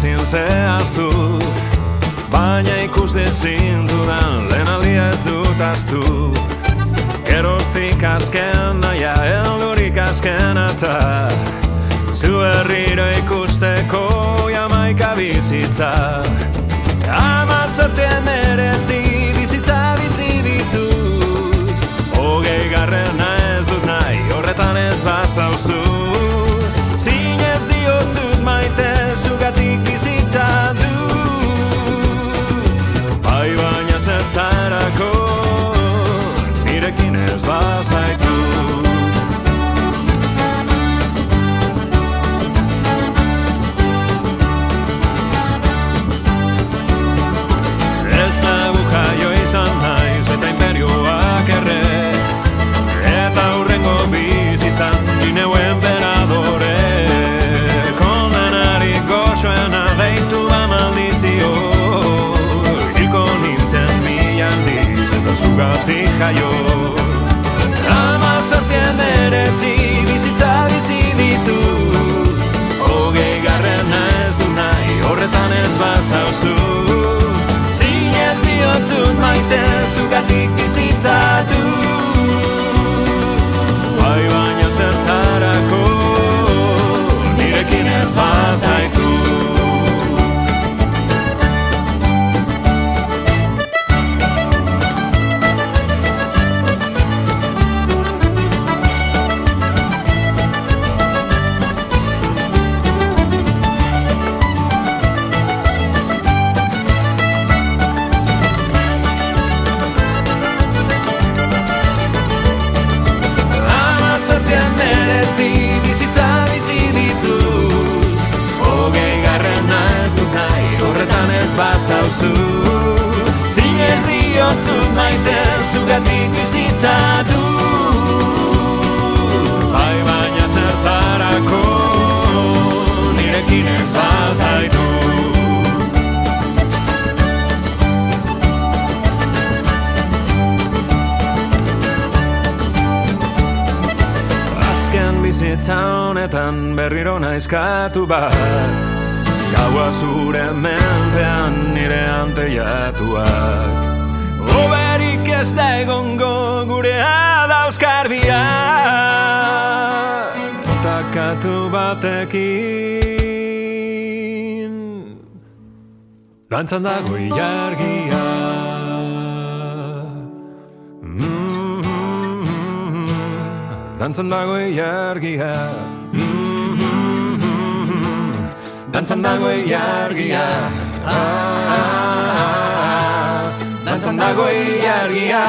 ezin zehaztu, baina ikus dezindudan lehen aldia ez dut aztu. Geroztik azken naia, heldurik azken eta zu herriro ikusteko Jamaika bizitza. 19 bizitza bizi ditut, 20 ez dut nahi, horretan ez bazauzu. Zinez diotzut maite, zugatik bizitza du, bai baina zertarako nirekin ez bazaitu. Ez nabu jaio izan naiz eta imperioak erre, eta hurrengo bizitzan nine emperadore. Kondenari goxoena deitu amaldizio, hilko nintzen milandiz eta zugatik jaio. 19 bizitza bizi ditut, 20 ez du nahi, horretan ez bazauzu. Zinez diotzut maite, zugatik bizitza du, bai baina zertarako nirekin ez bazaitu. Bizitza bizi ditut, 20 ez dut nahi, horretan ez bazauzu. Zinez diotzut maite, zugatik bizitza du, bai baina zertarako nirekin ez bazaitu. Bizitza honetan berriro naizkatu bat, gaua zure menpean nire anteiatuak. Oberik ez da egongo gurea dauzkarbiak, takatu batekin dantzan dago ilargia. Dantzan dago ilargia, dantzan dago ilargia, dantzan dago ilargia.